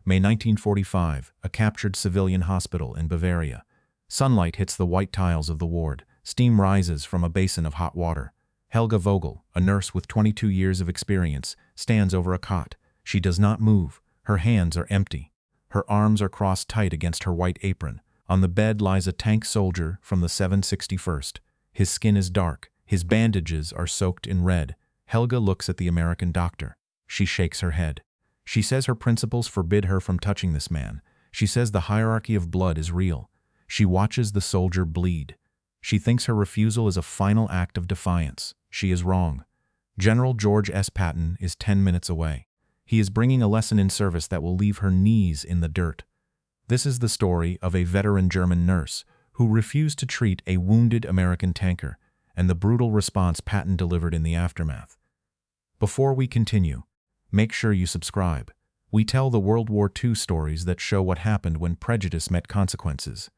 May 1945, a captured civilian hospital in Bavaria. Sunlight hits the white tiles of the ward. Steam rises from a basin of hot water. Helga Vogel, a nurse with 22 years of experience, stands over a cot. She does not move. Her hands are empty. Her arms are crossed tight against her white apron. On the bed lies a tank soldier from the 761st. His skin is dark. His bandages are soaked in red. Helga looks at the American doctor. She shakes her head. She says her principles forbid her from touching this man. She says the hierarchy of blood is real. She watches the soldier bleed. She thinks her refusal is a final act of defiance. She is wrong. General George S. Patton is 10 minutes away. He is bringing a lesson in service that will leave her knees in the dirt. This is the story of a veteran German nurse who refused to treat a wounded American tanker, and the brutal response Patton delivered in the aftermath. Before we continue, make sure you subscribe. We tell the World War II stories that show what happened when prejudice met consequences.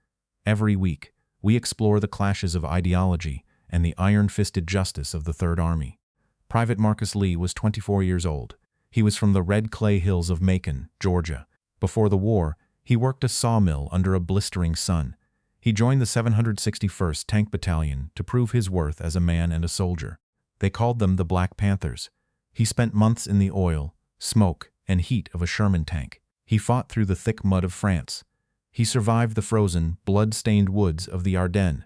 Every week, we explore the clashes of ideology and the iron-fisted justice of the Third Army. Private Marcus Lee was 24 years old. He was from the red clay hills of Macon, Georgia. Before the war, he worked a sawmill under a blistering sun. He joined the 761st Tank Battalion to prove his worth as a man and a soldier. They called them the Black Panthers. He spent months in the oil, smoke, and heat of a Sherman tank. He fought through the thick mud of France. He survived the frozen, blood-stained woods of the Ardennes.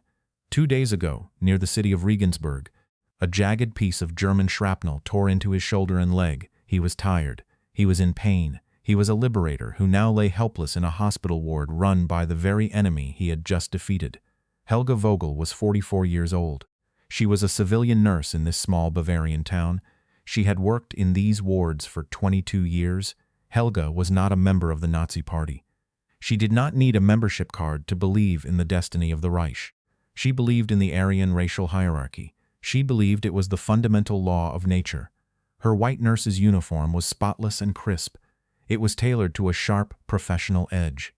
2 days ago, near the city of Regensburg, a jagged piece of German shrapnel tore into his shoulder and leg. He was tired. He was in pain. He was a liberator who now lay helpless in a hospital ward run by the very enemy he had just defeated. Helga Vogel was 44 years old. She was a civilian nurse in this small Bavarian town. She had worked in these wards for 22 years. Helga was not a member of the Nazi Party. She did not need a membership card to believe in the destiny of the Reich. She believed in the Aryan racial hierarchy. She believed it was the fundamental law of nature. Her white nurse's uniform was spotless and crisp. It was tailored to a sharp, professional edge.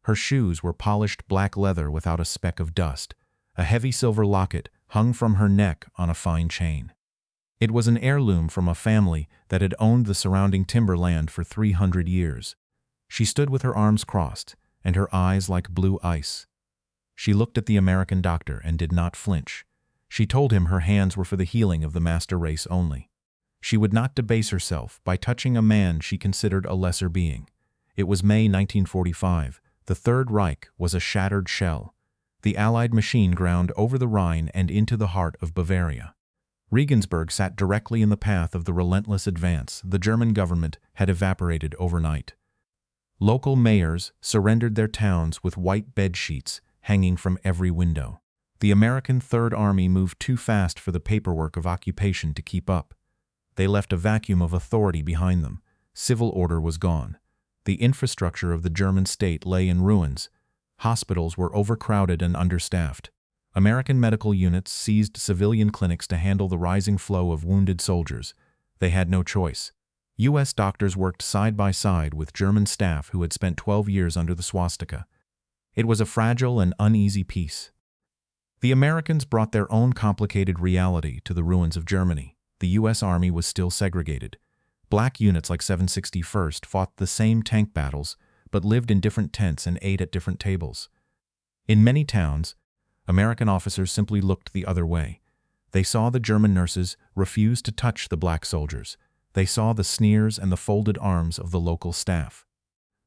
Her shoes were polished black leather without a speck of dust. A heavy silver locket hung from her neck on a fine chain. It was an heirloom from a family that had owned the surrounding timberland for 300 years. She stood with her arms crossed and her eyes like blue ice. She looked at the American doctor and did not flinch. She told him her hands were for the healing of the master race only. She would not debase herself by touching a man she considered a lesser being. It was May 1945. The Third Reich was a shattered shell. The Allied machine ground over the Rhine and into the heart of Bavaria. Regensburg sat directly in the path of the relentless advance. The German government had evaporated overnight. Local mayors surrendered their towns with white bed sheets hanging from every window. The American Third Army moved too fast for the paperwork of occupation to keep up. They left a vacuum of authority behind them. Civil order was gone. The infrastructure of the German state lay in ruins. Hospitals were overcrowded and understaffed. American medical units seized civilian clinics to handle the rising flow of wounded soldiers. They had no choice. U.S. doctors worked side by side with German staff who had spent 12 years under the swastika. It was a fragile and uneasy peace. The Americans brought their own complicated reality to the ruins of Germany. The U.S. Army was still segregated. Black units like 761st fought the same tank battles, but lived in different tents and ate at different tables. In many towns, American officers simply looked the other way. They saw the German nurses refuse to touch the black soldiers. They saw the sneers and the folded arms of the local staff.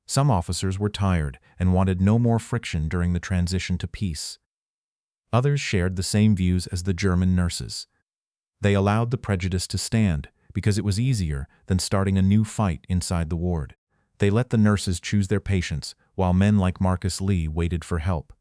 Some officers were tired and wanted no more friction during the transition to peace. Others shared the same views as the German nurses. They allowed the prejudice to stand because it was easier than starting a new fight inside the ward. They let the nurses choose their patients while men like Marcus Lee waited for help.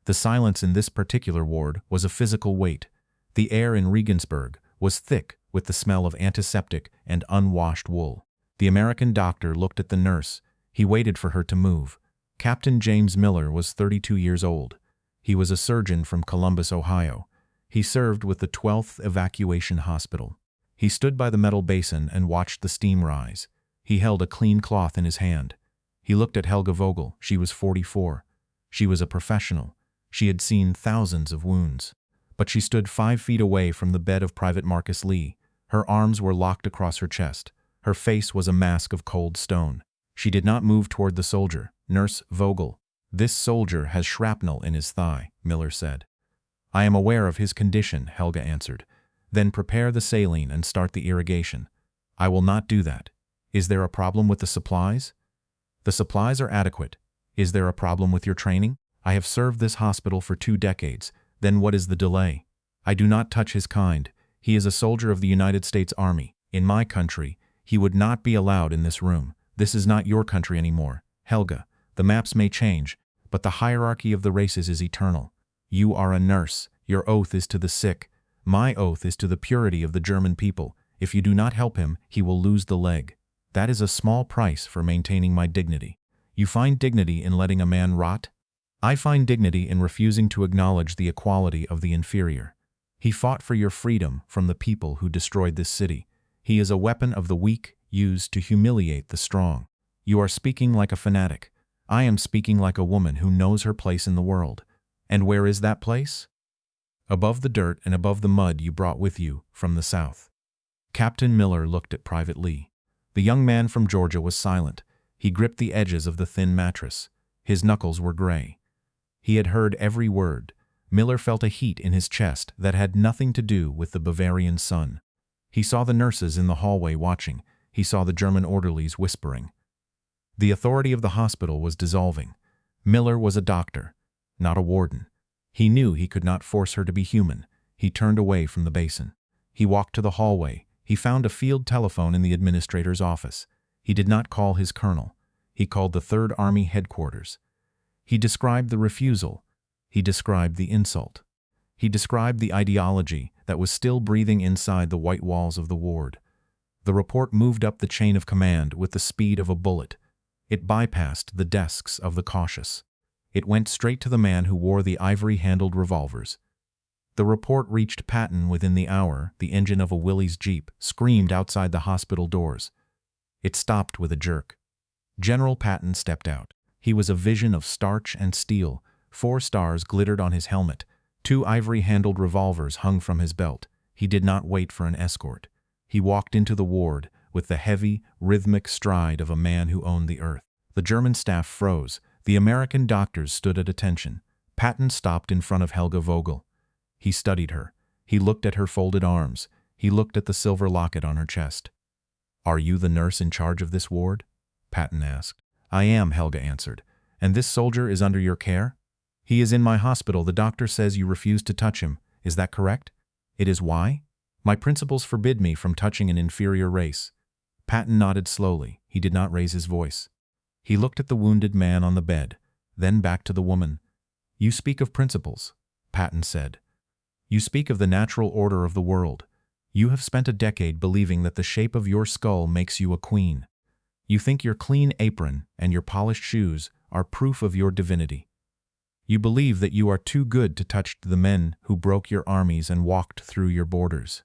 The silence in this particular ward was a physical weight. The air in Regensburg was thick with the smell of antiseptic and unwashed wool. The American doctor looked at the nurse. He waited for her to move. Captain James Miller was 32 years old. He was a surgeon from Columbus, Ohio. He served with the 12th Evacuation Hospital. He stood by the metal basin and watched the steam rise. He held a clean cloth in his hand. He looked at Helga Vogel. She was 44. She was a professional. She had seen thousands of wounds. But she stood 5 feet away from the bed of Private Marcus Lee. Her arms were locked across her chest. Her face was a mask of cold stone. She did not move toward the soldier. "Nurse Vogel, this soldier has shrapnel in his thigh," Miller said. "I am aware of his condition," Helga answered. "Then prepare the saline and start the irrigation." "I will not do that." "Is there a problem with the supplies?" "The supplies are adequate." "Is there a problem with your training?" "I have served this hospital for 2 decades. Then what is the delay?" "I do not touch his kind. He is a soldier of the United States Army. In my country, he would not be allowed in this room. This is not your country anymore. Helga, the maps may change, but the hierarchy of the races is eternal. You are a nurse. Your oath is to the sick. My oath is to the purity of the German people. If you do not help him, he will lose the leg. That is a small price for maintaining my dignity." "You find dignity in letting a man rot?" "I find dignity in refusing to acknowledge the equality of the inferior. He fought for your freedom from the people who destroyed this city. He is a weapon of the weak, used to humiliate the strong." "You are speaking like a fanatic." "I am speaking like a woman who knows her place in the world." "And where is that place?" "Above the dirt and above the mud you brought with you from the South." Captain Miller looked at Private Lee. The young man from Georgia was silent. He gripped the edges of the thin mattress. His knuckles were gray. He had heard every word. Miller felt a heat in his chest that had nothing to do with the Bavarian sun. He saw the nurses in the hallway watching. He saw the German orderlies whispering. The authority of the hospital was dissolving. Miller was a doctor, not a warden. He knew he could not force her to be human. He turned away from the basin. He walked to the hallway. He found a field telephone in the administrator's office. He did not call his colonel. He called the 3rd Army headquarters. He described the refusal. He described the insult. He described the ideology that was still breathing inside the white walls of the ward. The report moved up the chain of command with the speed of a bullet. It bypassed the desks of the cautious. It went straight to the man who wore the ivory-handled revolvers. The report reached Patton within the hour. The engine of a Willys Jeep screamed outside the hospital doors. It stopped with a jerk. General Patton stepped out. He was a vision of starch and steel. 4 stars glittered on his helmet. 2 ivory-handled revolvers hung from his belt. He did not wait for an escort. He walked into the ward with the heavy, rhythmic stride of a man who owned the earth. The German staff froze. The American doctors stood at attention. Patton stopped in front of Helga Vogel. He studied her. He looked at her folded arms. He looked at the silver locket on her chest. "Are you the nurse in charge of this ward?" Patton asked. "I am," Helga answered. "And this soldier is under your care?" "He is in my hospital. The doctor says you refuse to touch him. Is that correct?" "It is why?" "My principles forbid me from touching an inferior race." Patton nodded slowly. He did not raise his voice. He looked at the wounded man on the bed, then back to the woman. "You speak of principles," Patton said. "You speak of the natural order of the world. You have spent a decade believing that the shape of your skull makes you a queen. You think your clean apron and your polished shoes are proof of your divinity. You believe that you are too good to touch the men who broke your armies and walked through your borders.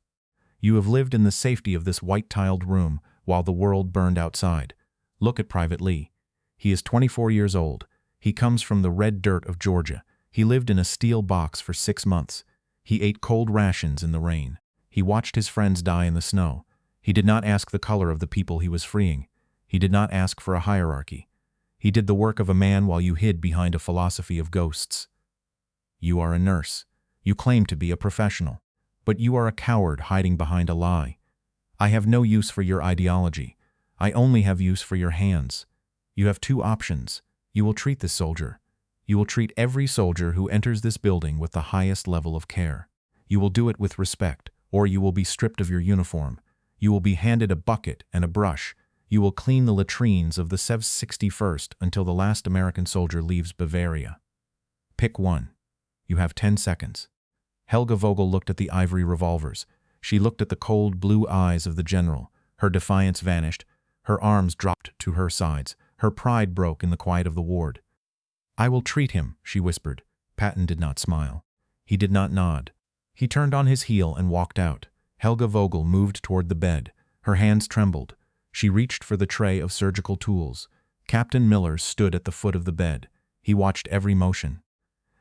You have lived in the safety of this white-tiled room while the world burned outside. Look at Private Lee. He is 24 years old. He comes from the red dirt of Georgia. He lived in a steel box for 6 months. He ate cold rations in the rain. He watched his friends die in the snow. He did not ask the color of the people he was freeing. He did not ask for a hierarchy. He did the work of a man while you hid behind a philosophy of ghosts. You are a nurse. You claim to be a professional. But you are a coward hiding behind a lie. I have no use for your ideology. I only have use for your hands. You have 2 options. You will treat this soldier. You will treat every soldier who enters this building with the highest level of care. You will do it with respect, or you will be stripped of your uniform. You will be handed a bucket and a brush. You will clean the latrines of the 61st until the last American soldier leaves Bavaria. Pick one. You have 10 seconds. Helga Vogel looked at the ivory revolvers. She looked at the cold blue eyes of the general. Her defiance vanished. Her arms dropped to her sides. Her pride broke in the quiet of the ward. "I will treat him," she whispered. Patton did not smile. He did not nod. He turned on his heel and walked out. Helga Vogel moved toward the bed. Her hands trembled. She reached for the tray of surgical tools. Captain Miller stood at the foot of the bed. He watched every motion.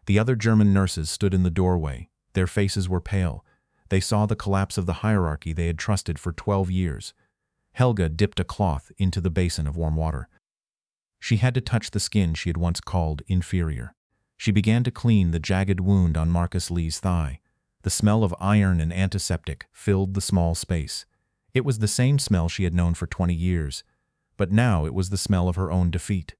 The other German nurses stood in the doorway. Their faces were pale. They saw the collapse of the hierarchy they had trusted for 12 years. Helga dipped a cloth into the basin of warm water. She had to touch the skin she had once called inferior. She began to clean the jagged wound on Marcus Lee's thigh. The smell of iron and antiseptic filled the small space. It was the same smell she had known for 20 years, but now it was the smell of her own defeat.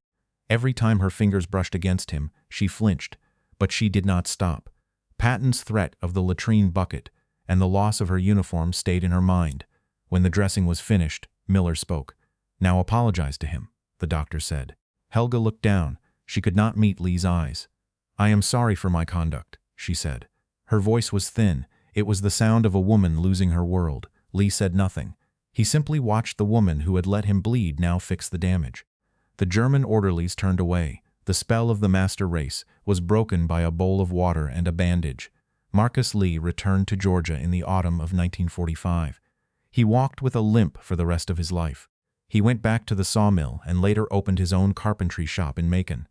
Every time her fingers brushed against him, she flinched, but she did not stop. Patton's threat of the latrine bucket and the loss of her uniform stayed in her mind. When the dressing was finished, Miller spoke. "Now apologize to him," the doctor said. Helga looked down. She could not meet Lee's eyes. "I am sorry for my conduct," she said. Her voice was thin. It was the sound of a woman losing her world. Lee said nothing. He simply watched the woman who had let him bleed now fix the damage. The German orderlies turned away. The spell of the master race was broken by a bowl of water and a bandage. Marcus Lee returned to Georgia in the autumn of 1945. He walked with a limp for the rest of his life. He went back to the sawmill and later opened his own carpentry shop in Macon.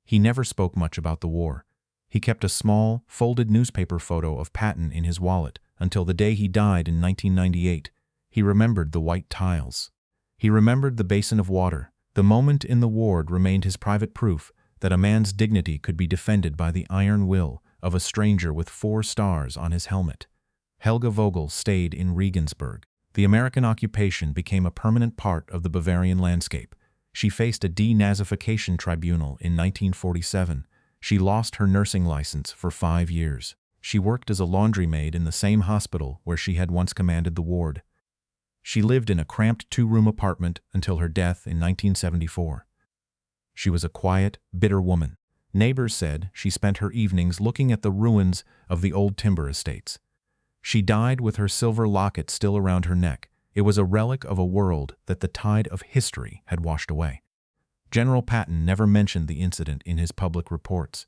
He never spoke much about the war. He kept a small, folded newspaper photo of Patton in his wallet until the day he died in 1998. He remembered the white tiles. He remembered the basin of water. The moment in the ward remained his private proof that a man's dignity could be defended by the iron will of a stranger with 4 stars on his helmet. Helga Vogel stayed in Regensburg. The American occupation became a permanent part of the Bavarian landscape. She faced a denazification tribunal in 1947. She lost her nursing license for 5 years. She worked as a laundrymaid in the same hospital where she had once commanded the ward. She lived in a cramped 2-room apartment until her death in 1974. She was a quiet, bitter woman. Neighbors said she spent her evenings looking at the ruins of the old timber estates. She died with her silver locket still around her neck. It was a relic of a world that the tide of history had washed away. General Patton never mentioned the incident in his public reports.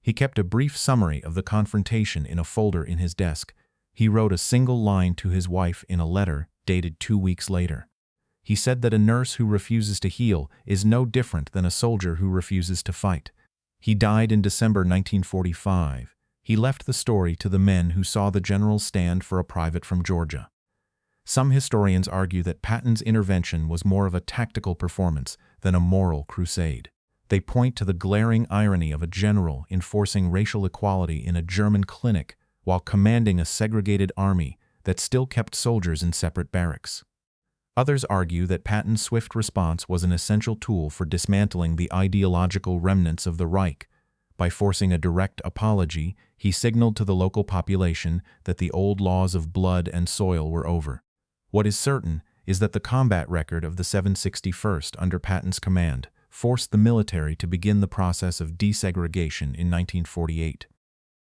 He kept a brief summary of the confrontation in a folder in his desk. He wrote a single line to his wife in a letter dated 2 weeks later. He said that a nurse who refuses to heal is no different than a soldier who refuses to fight. He died in December 1945. He left the story to the men who saw the general stand for a private from Georgia. Some historians argue that Patton's intervention was more of a tactical performance than a moral crusade. They point to the glaring irony of a general enforcing racial equality in a German clinic while commanding a segregated army that still kept soldiers in separate barracks. Others argue that Patton's swift response was an essential tool for dismantling the ideological remnants of the Reich. By forcing a direct apology, he signaled to the local population that the old laws of blood and soil were over. What is certain is that the combat record of the 761st under Patton's command forced the military to begin the process of desegregation in 1948.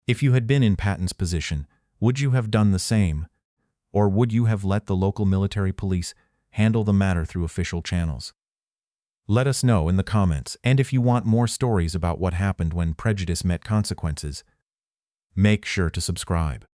If you had been in Patton's position, would you have done the same? Or would you have let the local military police handle the matter through official channels? Let us know in the comments, and if you want more stories about what happened when prejudice met consequences, make sure to subscribe.